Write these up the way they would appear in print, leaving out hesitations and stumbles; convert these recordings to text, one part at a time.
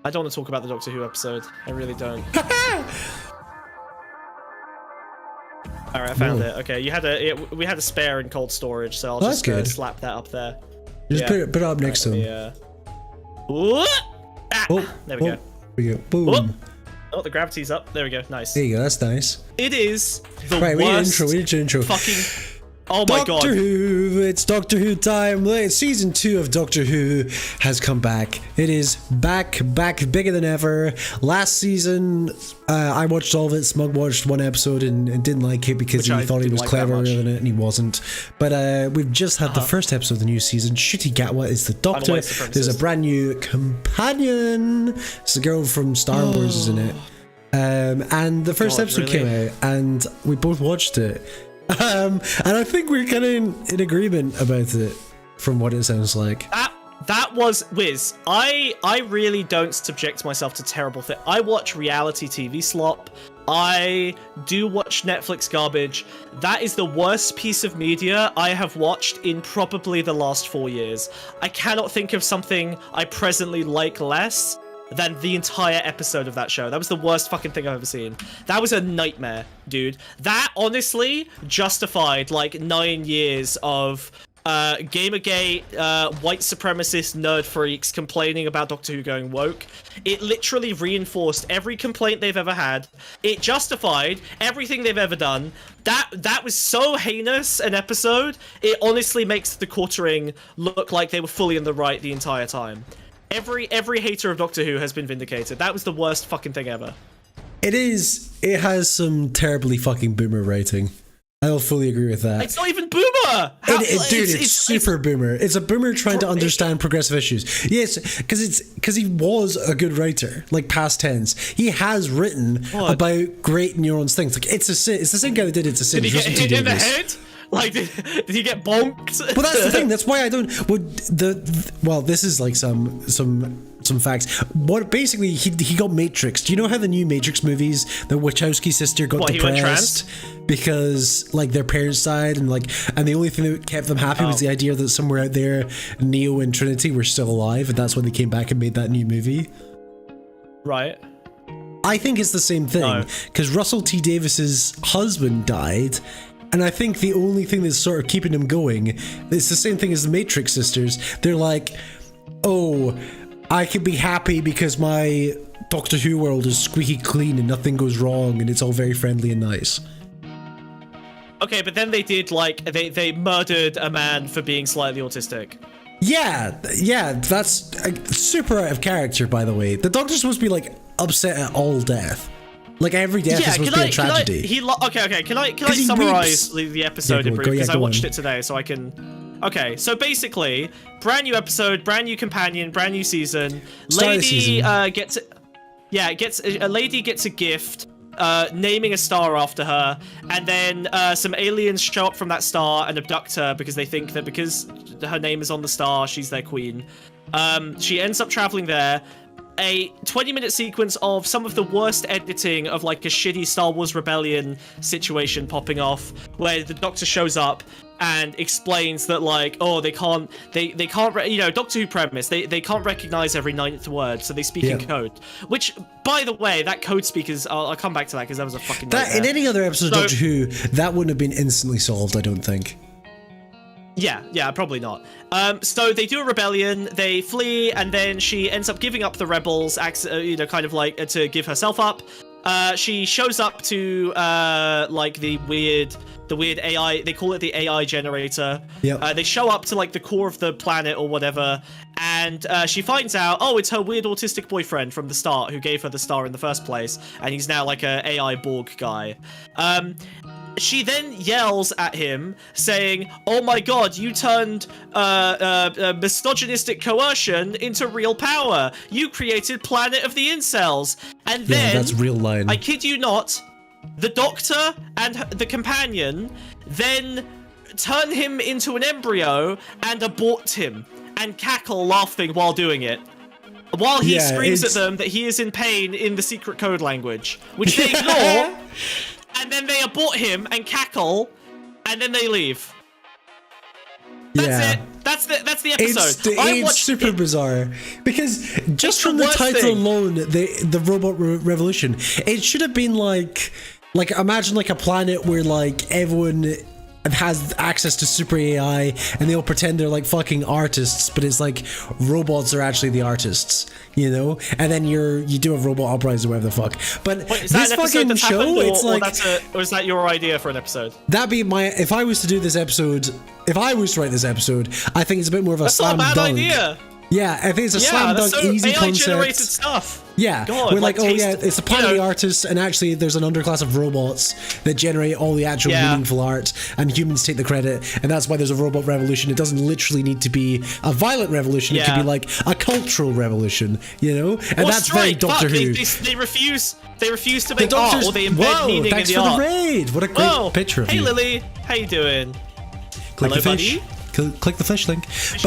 I don't want to talk about the Doctor Who episode. I really don't. All right, I found it. Okay, we had a spare in cold storage, so I'll just slap that up there. Just put it up next to him. Yeah. There we go. There we go. Boom. Oh, the gravity's up. There we go. Nice. There you go. That's nice. It is the right, worst. We need an intro. Fucking. Oh my god. Doctor Who, it's Doctor Who time. Season 2 of Doctor Who has come back. It is back bigger than ever. Last season, I watched all of it. Smug watched one episode and didn't like it because he thought he was cleverer than it, and he wasn't. But we've just had the first episode of the new season. Shitty Gatwa is the Doctor. There's a brand new companion. It's a girl from Star Wars, isn't it? And the first episode came out, and we both watched it. And I think we're kind of in agreement about it, from what it sounds like. That was Wiz. I really don't subject myself to terrible things. I watch reality TV slop. I do watch Netflix garbage. That is the worst piece of media I have watched in probably the last 4 years. I cannot think of something I presently like less than the entire episode of that show. That was the worst fucking thing I've ever seen. That was a nightmare, dude. That honestly justified like 9 years of Gamergate, white supremacist nerd freaks complaining about Doctor Who going woke. It literally reinforced every complaint they've ever had. It justified everything they've ever done. That was so heinous an episode. It honestly makes the quartering look like they were fully in the right the entire time. Every hater of Doctor Who has been vindicated. That was the worst fucking thing ever. It is. It has some terribly fucking boomer writing. I'll fully agree with that. It's not even boomer! Dude, it's super boomer. It's a boomer trying to understand progressive issues. Yes, because he was a good writer, like past tense. He has written about great neurons things. Like it's the same guy that did It's a Sin. Did he get hit in the head? Like, did he get bonked? Well, that's the thing. That's why I don't. Well, this is like some facts. What basically he got Matrix. Do you know how the new Matrix movies, the Wachowski sister got depressed because like their parents died and the only thing that kept them happy was the idea that somewhere out there Neo and Trinity were still alive, and that's when they came back and made that new movie. Right. I think it's the same thing because Russell T Davies's husband died. And I think the only thing that's sort of keeping them going, it's the same thing as the Matrix sisters. They're like, oh, I can be happy because my Doctor Who world is squeaky clean and nothing goes wrong and it's all very friendly and nice. Okay, but then they did they murdered a man for being slightly autistic. Yeah, that's super out of character, by the way. The Doctor's supposed to be like upset at all death. Like every death is supposed to be a tragedy. Okay. Can I summarize the episode in brief? Because I watched it today, so I can. Okay, so basically, brand new episode, brand new companion, brand new season. Lady gets a gift, naming a star after her, and then some aliens show up from that star and abduct her because they think that because her name is on the star, she's their queen. She ends up traveling there. A 20-minute sequence of some of the worst editing of like a shitty Star Wars Rebellion situation popping off, where the Doctor shows up and explains that like, oh, they can't Doctor Who premise, they can't recognize every 9th word, so they speak in code. Which, by the way, that code speakers, I'll come back to that because that was a fucking nightmare. In any other episode of Doctor Who, that wouldn't have been instantly solved, I don't think. Yeah, probably not. So they do a rebellion, they flee, and then she ends up giving up the rebels, kind of like to give herself up. She shows up to like the weird AI. They call it the AI generator. Yeah. They show up to like the core of the planet or whatever, and she finds out, oh, it's her weird autistic boyfriend from the start who gave her the star in the first place, and he's now like a AI Borg guy. She then yells at him, saying, "Oh my god, you turned misogynistic coercion into real power. You created Planet of the Incels." And then, that's real line. I kid you not, the Doctor and the companion then turn him into an embryo and abort him, and cackle laughing while doing it. While he screams at them that he is in pain in the secret code language, which they ignore. And then they abort him and cackle, and then they leave. That's it. That's the episode. It's super bizarre because just from the title alone, the robot revolution, it should have been like imagine like a planet where like everyone has access to super AI and they all pretend they're like fucking artists, but it's like robots are actually the artists, you know? And then you do a robot uprising or whatever the fuck. But wait, is this that an episode fucking show, happened, it's like, or is that your idea for an episode? That'd be my, if I was to do this episode, if I was to write this episode, I think it's a bit more of a slam dunk. That's not a bad idea. Yeah, I think it's a slam dunk, easy AI concept. generated stuff. Yeah, God, we're like, oh yeah, it's a planet of artists, and actually there's an underclass of robots that generate all the actual meaningful art, and humans take the credit, and that's why there's a robot revolution. It doesn't literally need to be a violent revolution, it could be like a cultural revolution, you know? And that's very Doctor Who. They refuse to make art, or they embed meaning in the art. Thanks for the raid! What a great picture of you. Hey Lily, how you doing? Click Hello, the fish. buddy. Click the fish link. Fish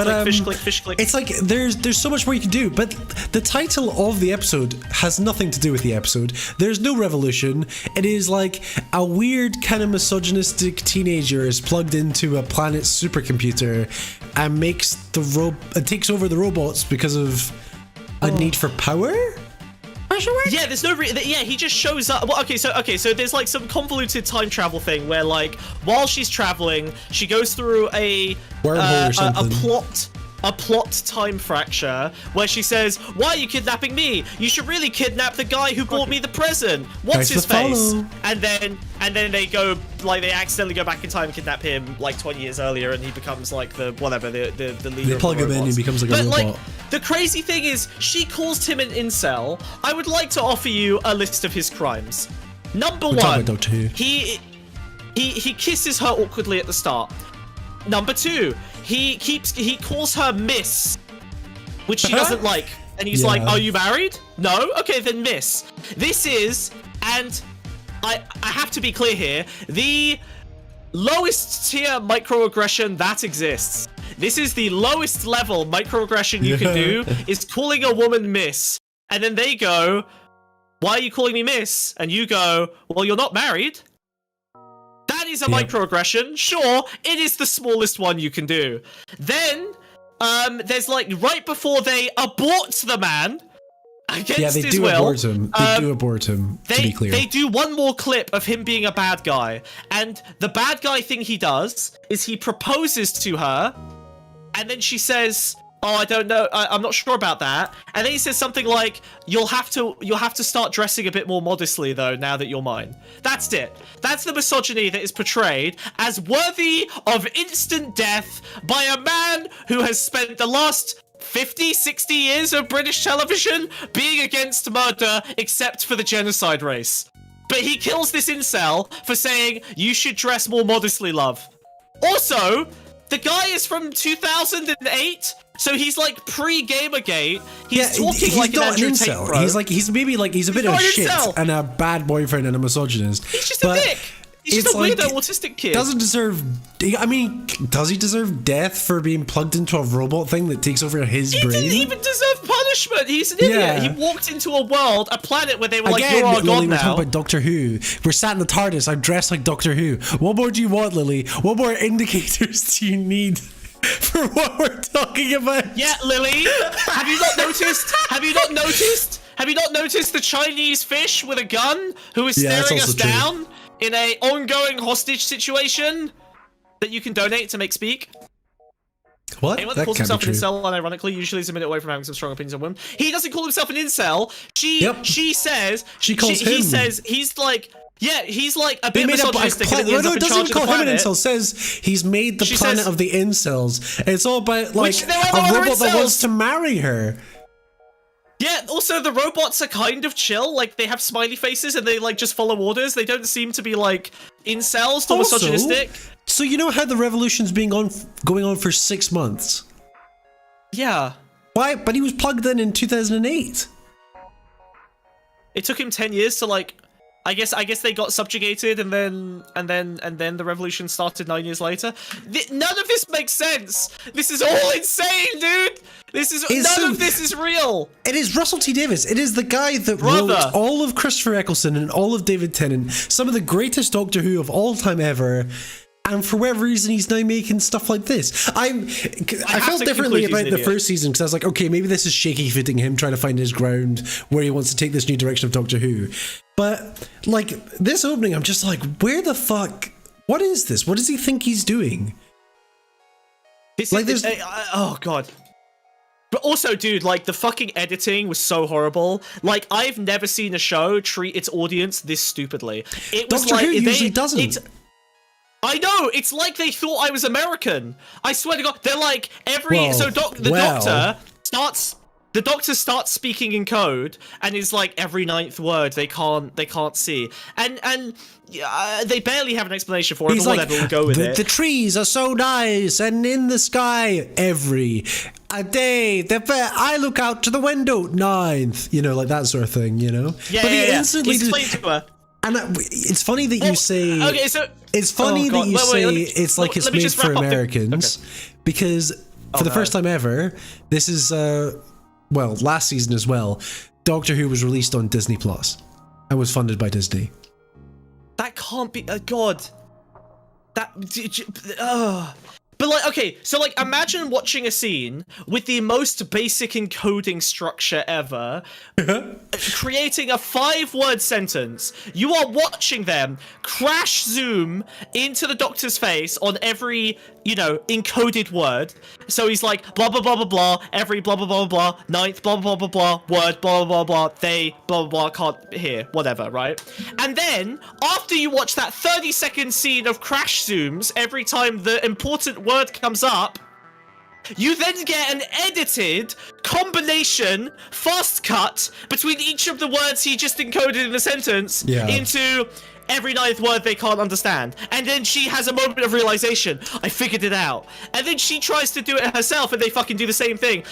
click. It's like there's so much more you can do, but the title of the episode has nothing to do with the episode. There's no revolution. It is like a weird kind of misogynistic teenager is plugged into a planet's supercomputer and takes over the robots because of a need for power. Yeah, there's no he just shows up. Well, okay, so there's like some convoluted time travel thing where like while she's traveling, she goes through a wormhole or something. A plot time fracture where she says, "Why are you kidnapping me? You should really kidnap the guy who bought me the present. What's his face?" And then they go like they accidentally go back in time and kidnap him like 20 years earlier, and he becomes like the leader. They plug him in, he becomes like a robot. Like, the crazy thing is, she calls him an incel. I would like to offer you a list of his crimes. Number one, he kisses her awkwardly at the start. Number two, he calls her Miss, which she doesn't like, and he's like, "Are you married? No? Okay, then Miss." This is, and I have to be clear here, the lowest tier microaggression that exists. This is the lowest level microaggression you can do, is calling a woman Miss. And then they go, "Why are you calling me Miss?" And you go, "Well, you're not married." That is a microaggression. Sure, it is the smallest one you can do. Then, there's like, right before they abort the man, against his will. Abort him. They do abort him, to be clear. They do one more clip of him being a bad guy. And the bad guy thing he does is he proposes to her, and then she says, "Oh, I don't know. I'm not sure about that." And then he says something like, "You'll have to start dressing a bit more modestly, though, now that you're mine." That's it. That's the misogyny that is portrayed as worthy of instant death by a man who has spent the last 50, 60 years of British television being against murder, except for the genocide race. But he kills this incel for saying, "You should dress more modestly, love." Also, the guy is from 2008, so he's like pre-Gamergate. He's talking like an Andrew Tate, bro. He's a bit of a shit and a bad boyfriend and a misogynist. He's just a dick. He's just a weirdo autistic kid. Does he deserve death for being plugged into a robot thing that takes over his brain? He didn't even deserve punishment. He's an idiot. He walked into a planet where they were like, "You're our god now." We're talking about Doctor Who. We're sat in the TARDIS. I'm dressed like Doctor Who. What more do you want, Lily? What more indicators do you need for what we're talking about? Yeah, Lily. Have you not noticed? Have you not noticed the Chinese fish with a gun who is staring us down in a ongoing hostage situation that you can donate to make speak? What? Anyone that calls himself an incel, unironically, usually is a minute away from having some strong opinions on women. He doesn't call himself an incel. She says he says he's like, yeah, he's like a bit misogynistic. No, it doesn't call him an incel. Says he's made the planet of the incels. It's all about like a robot that wants to marry her. Yeah, also the robots are kind of chill, like they have smiley faces and they like just follow orders. They don't seem to be like incels or misogynistic. So you know how the revolution's been going on for 6 months? Yeah. Why? But he was plugged in 2008. It took him 10 years to like, I guess they got subjugated and then the revolution started 9 years later. None of this makes sense. This is all insane, dude. None of this is real. It is Russell T Davies. It is the guy that wrote all of Christopher Eccleston and all of David Tennant, some of the greatest Doctor Who of all time ever. and for whatever reason he's now making stuff like this. I felt differently about the first season, because I was like, okay, maybe this is shaky footing him trying to find his ground where he wants to take this new direction of Doctor Who. But like this opening, I'm just like, where the fuck, what is this? What does he think he's doing? Oh god. But also, dude, like, the fucking editing was so horrible. Like, I've never seen a show treat its audience this stupidly. It was Doctor Who usually doesn't. I know, it's like they thought I was American. I swear to God, they're like, the Doctor starts speaking in code, and is like every 9th word they can't see, and they barely have an explanation for it. He's but like, whatever, we'll go with it. The trees are so nice, and in the sky every a day. I look out to the window 9th, you know, like that sort of thing, you know. Yeah, but yeah. Instantly He's explained to her. And it's funny that you say. Okay, so it's funny that you say it's like it's made for Americans, because for the first time ever, this is well, last season as well, Doctor Who was released on Disney Plus and was funded by Disney. That can't be. God. That. But like, okay, so like, imagine watching a scene with the most basic encoding structure ever, creating a 5-word sentence. You are watching them crash zoom into the Doctor's face on every, you know, encoded word. So he's like, blah, blah, blah, blah, blah, every blah, blah, blah, blah, blah, 9th, blah, blah, blah, blah, word, blah, blah, blah, blah, they, blah, blah, blah, can't hear, whatever, right? And then, after you watch that 30-second scene of crash zooms every time the important word comes up, you then get an edited combination fast cut between each of the words he just encoded in the sentence into every 9th word they can't understand. And then she has a moment of realization. I figured it out. And then she tries to do it herself and they fucking do the same thing.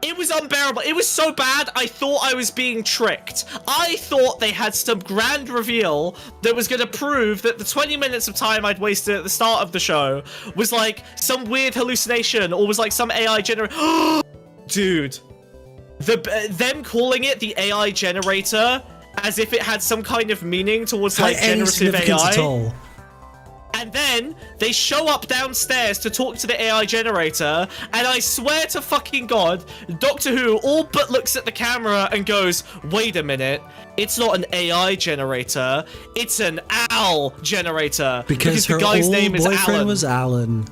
It was unbearable. It was so bad, I thought I was being tricked. I thought they had some grand reveal that was going to prove that the 20 minutes of time I'd wasted at the start of the show was like some weird hallucination, or was like some AI generator. Dude. Them calling it the AI generator as if it had some kind of meaning towards like generative AI. At all. And then they show up downstairs to talk to the AI generator, and I swear to fucking God, Doctor Who all but looks at the camera and goes, wait a minute, it's not an AI generator, it's an OWL generator. Because her the guy's old name is boyfriend Alan. was Alan.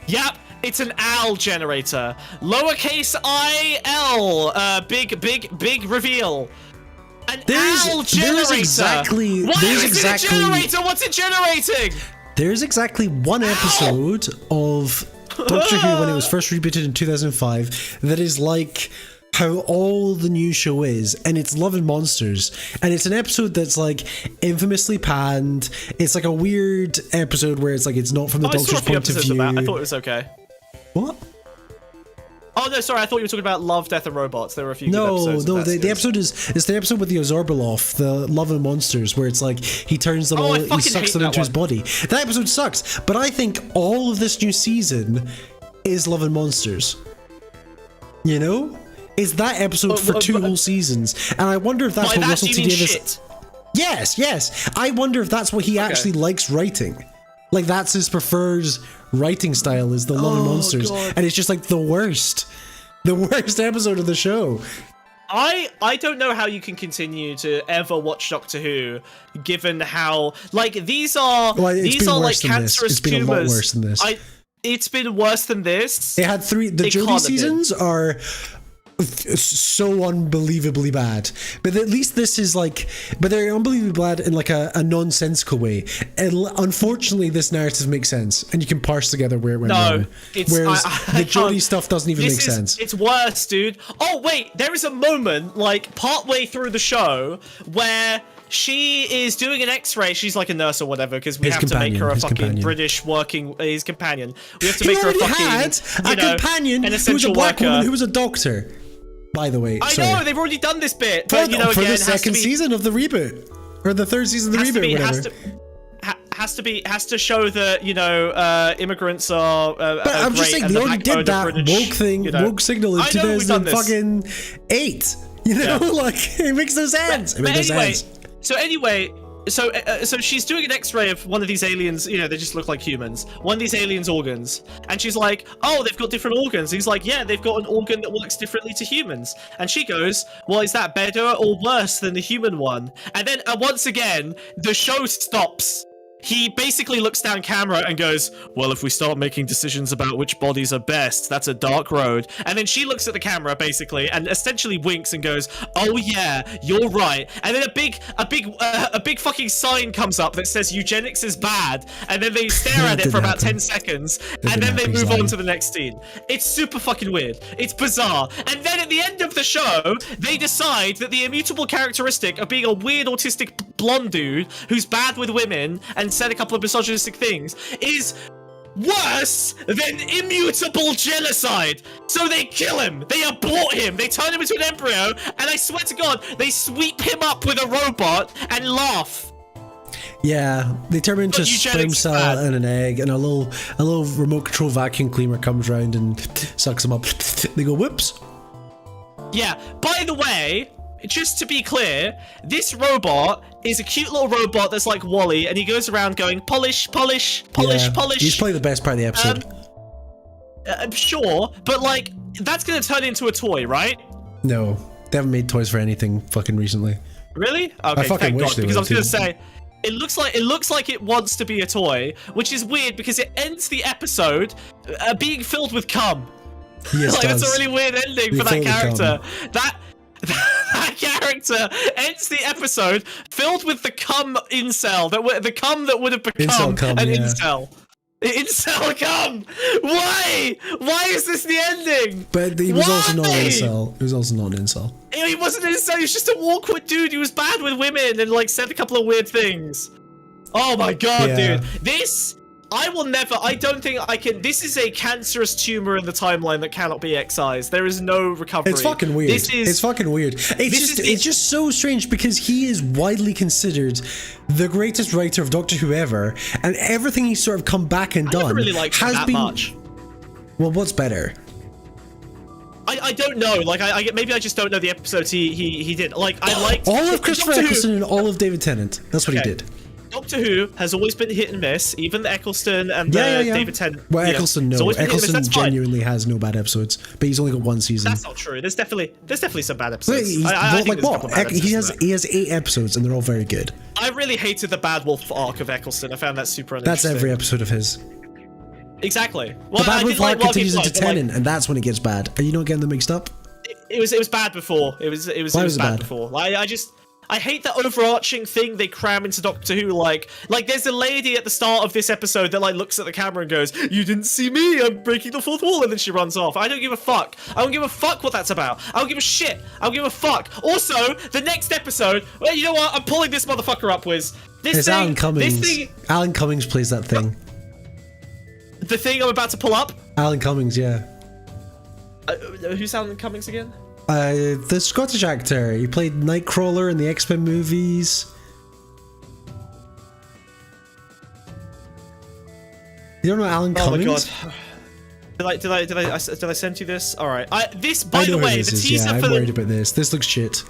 Yep. It's an OWL generator. Lowercase I-L. Big reveal. An OWL generator. Why is it a generator? What's it generating? There's exactly one episode of Doctor Who when it was first rebooted in 2005 that is like how all the new show is, and it's Love and Monsters, and it's an episode that's like infamously panned. It's like a weird episode where it's like it's not from the Doctor's point of view. I thought it was okay. What? Oh no, sorry, I thought you were talking about Love, Death and Robots. There were a few good episodes. No, the episode it's the episode with the Ozorbeloff, the Love and Monsters, where it's like he turns them all, he sucks them into his body. That episode sucks, but I think all of this new season is Love and Monsters. You know? It's that episode for 2 whole seasons, and I wonder if that's what Russell T Davies. Yes. I wonder if that's what he actually likes writing. Like that's his preferred writing style, is the Love and Monsters, and it's just like the worst episode of the show. I don't know how you can continue to ever watch Doctor Who, given how like these are like cancerous tumors. It's been a lot worse than this. It's been worse than this. It had 3. The Jodie seasons are so unbelievably bad, but at least this is like, but they're unbelievably bad in like a nonsensical way, and unfortunately this narrative makes sense and you can parse together where it went wrong, whereas the Jodie stuff doesn't even make sense. It's worse, dude. Oh wait, there is a moment like partway through the show where she is doing an X-ray. She's like a nurse or whatever, because we have to make her a fucking British working. His companion. We have to make her a fucking companion an who was a black worker. woman who was a doctor. By the way, I know they've already done this bit, but you know, for again, the second season of the reboot, or the 3rd season of the reboot, whatever. Has to show that, you know, immigrants are. But I'm just saying, they already did that woke thing, woke signal in 2008. You know, like it makes no sense. So anyway, So she's doing an X-ray of one of these aliens. You know, they just look like humans. One of these aliens' organs, and she's like, "Oh, they've got different organs." He's like, "Yeah, they've got an organ that works differently to humans." And she goes, "Well, is that better or worse than the human one?" And then once again, the show stops. He basically looks down camera and goes, "Well, if we start making decisions about which bodies are best, that's a dark road." And then she looks at the camera basically and essentially winks and goes, "Oh yeah, you're right." And then a big fucking sign comes up that says eugenics is bad. And then they stare at it for about 10 seconds, and then they move on to the next scene. It's super fucking weird. It's bizarre. And then at the end of the show, they decide that the immutable characteristic of being a weird autistic blonde dude who's bad with women and said a couple of misogynistic things is worse than immutable genocide. So they kill him, they abort him, they turn him into an embryo, and I swear to God, they sweep him up with a robot and laugh. Yeah, they turn him into a sperm cell and an egg, and a little remote control vacuum cleaner comes around and sucks them up. They go, whoops. Yeah, by the way, just to be clear, this robot is a cute little robot that's like Wally, and he goes around going, polish, polish, polish, yeah, polish. He's probably the best part of the episode. I'm sure, but like, that's gonna turn into a toy, right? No, they haven't made toys for anything fucking recently. Really? Okay, I fucking wish they because I was would gonna too. say, it looks like it wants to be a toy, which is weird because it ends the episode being filled with cum. Yes, like, that's a really weird ending for that character. That character ends the episode filled with the cum incel, the cum that would have become an incel. Incel cum! Why? Why is this the ending? But he was also not an incel. He was also not an incel. He wasn't an incel, he was just a awkward dude. He was bad with women and like said a couple of weird things. Oh my god, dude. I don't think I can. This is a cancerous tumor in the timeline that cannot be excised. There is no recovery. It's fucking weird. It's fucking weird. It's just so strange because he is widely considered the greatest writer of Doctor Who ever, and everything he's sort of come back and done really liked him that much. Well, what's better? I don't know. Like maybe I just don't know the episodes he did. Like I liked all of Christopher Eccleston and all of David Tennant. That's what he did. Doctor Who has always been hit and miss, even the Eccleston and the David Tennant. Well, Eccleston, no. Eccleston genuinely has no bad episodes, but he's only got one season. That's not true. There's definitely some bad episodes. He has 8 episodes, and they're all very good. I really hated the Bad Wolf arc of Eccleston. I found that super uninteresting. That's every episode of his. Exactly. Well, the Bad Wolf arc continues into Tennant, and that's when it gets bad. Are you not getting them mixed up? It was bad before. It was bad before. I hate the overarching thing they cram into Doctor Who. Like there's a lady at the start of this episode that like looks at the camera and goes, "You didn't see me. I'm breaking the fourth wall," and then she runs off. I don't give a fuck. I don't give a fuck what that's about. I don't give a shit. I don't give a fuck. Also, the next episode. Well, you know what? I'm pulling this motherfucker up, Wiz. It's Alan Cummings. Alan Cummings plays that thing. The thing I'm about to pull up. Alan Cummings, yeah. Who's Alan Cummings again? The Scottish actor. He played Nightcrawler in the X-Men movies. You don't know Alan Cummings? Oh my god. Did I send you this? All right. By the way, the teaser I'm for worried about this. This looks shit.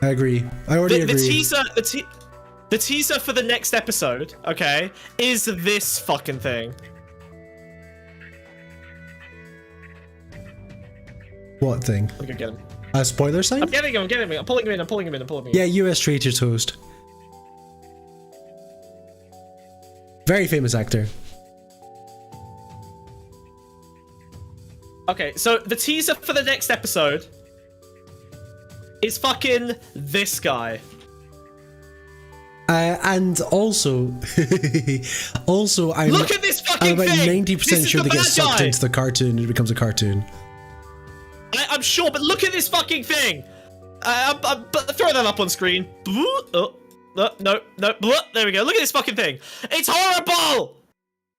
I agree. I already agree. The teaser for the next episode, okay, is this fucking thing. What thing? I'm gonna get him. A spoiler sign? I'm getting him. I'm pulling him in. Yeah, US Traitor's host. Very famous actor. Okay, so the teaser for the next episode is fucking this guy. And also, look at this fucking I'm about thing. 90% sure they get sucked into the cartoon and it becomes a cartoon. I'm sure, but look at this fucking thing. Throw that up on screen. No. There we go. Look at this fucking thing. It's horrible.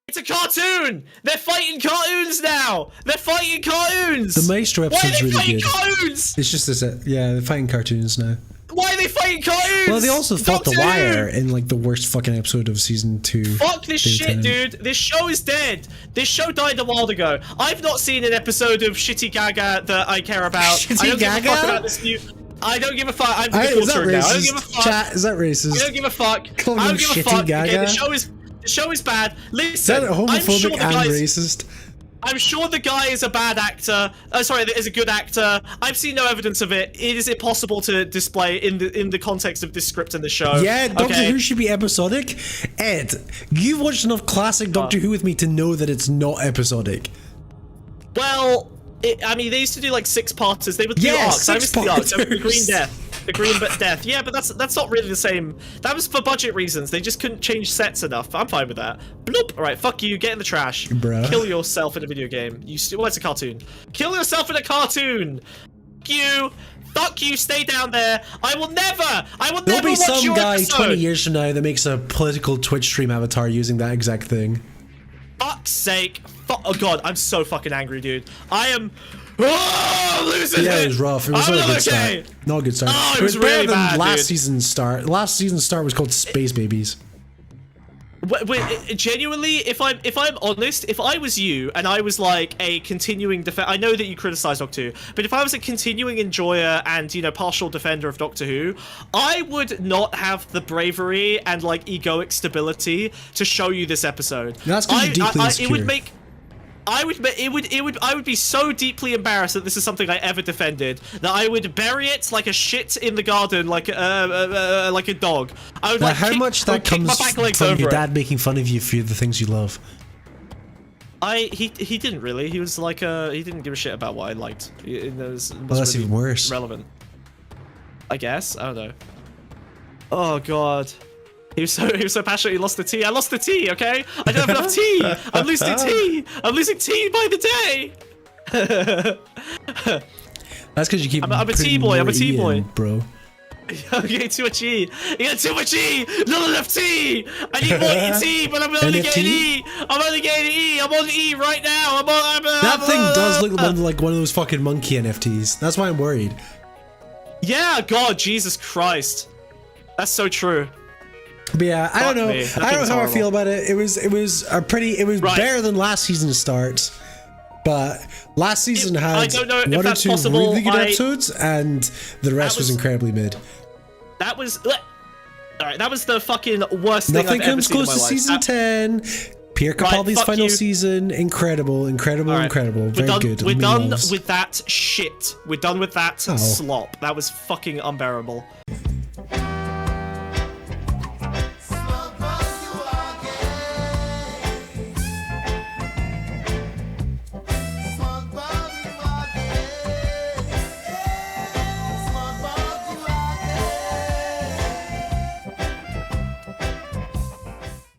It's a cartoon. They're fighting cartoons now. They're fighting cartoons. The Maestro episode's really good. Why are they fighting cartoons? It's just this. Yeah, they're fighting cartoons now. Why are they fighting cartoons? Well, they also fought The Wire in like the worst fucking episode of season 2. Fuck this shit, dude. This show is dead. This show died a while ago. I've not seen an episode of Shitty Gaga that I care about. Shitty I don't Gaga? give a fuck about this new. I don't give a fuck. I'm Is that filtering now. I don't give a racist? fuck. Chat, is that racist? I don't give a fuck. Call I him don't give a shitty fuck. gaga? Okay, the show is bad. Listen, Is that homophobic and racist? I'm sure the guy is a bad actor. Sorry, is a good actor. I've seen no evidence of it. It is impossible to display in the context of this script and the show. Yeah, Doctor okay? Who should be episodic. Ed, you've watched enough classic Doctor Who with me to know that it's not episodic. Well, I mean, they used to do like 6-parters. They would do arcs. I missed the arcs. The Green Death. The Green Death. Yeah, but that's not really the same. That was for budget reasons. They just couldn't change sets enough. I'm fine with that. Bloop. All right, fuck you. Get in the trash. Bruh. Kill yourself in a video game. Well, it's a cartoon. Kill yourself in a cartoon. Fuck you. Fuck you. Stay down there. I will never There'll be watch some your guy episode. 20 years from now that makes a political Twitch stream avatar using that exact thing. Fuck's sake. Oh god, I'm so fucking angry, dude. I am losing Yeah, it. it was rough. It was not a good start. Not a good start. Oh, it was really better than bad, last dude. season's start. Last season's start was called Space Babies. Wait, genuinely, if I'm honest, if I was you and I was like a continuing I know that you criticize Doctor Who, but if I was a continuing enjoyer and partial defender of Doctor Who, I would not have the bravery and like egoic stability to show you this episode. That's because you're deeply insecure. It would make. I would be so deeply embarrassed that this is something I ever defended that I would bury it like a shit in the garden, like a dog. I would How much that kick my comes back legs from over your it. dad making fun of you for the things you love? He didn't really. He was like he didn't give a shit about what I liked. It was Well, that's really even worse. relevant. I guess. I don't know. Oh god. He was so passionate he lost the tea. I lost the tea, okay? I don't have enough tea! I'm losing tea! I'm losing tea by the day! That's because you keep I'm a putting tea boy, I'm more a tea E boy. in, bro. Okay, too much E. You got too much E! Not enough tea! I need more tea, but I'm only getting E! I'm only getting E! I'm on E right now! That thing does look like one of those fucking monkey NFTs. That's why I'm worried. Yeah, God, Jesus Christ. That's so true. But yeah, I don't know. me. That I don't thing's know how I horrible. feel about it. It was Right. better than last season's start. But last season had I don't know if one or that's two possible. really good episodes, and the rest was was- incredibly mid. That was... Alright, that was the fucking worst thing Nothing I've ever comes seen in close my to life. season 10. Pierre Capaldi's fuck final you. season, incredible. Alright, Very good. We're done Memes. with that shit. We're done with that Oh. slop. That was fucking unbearable.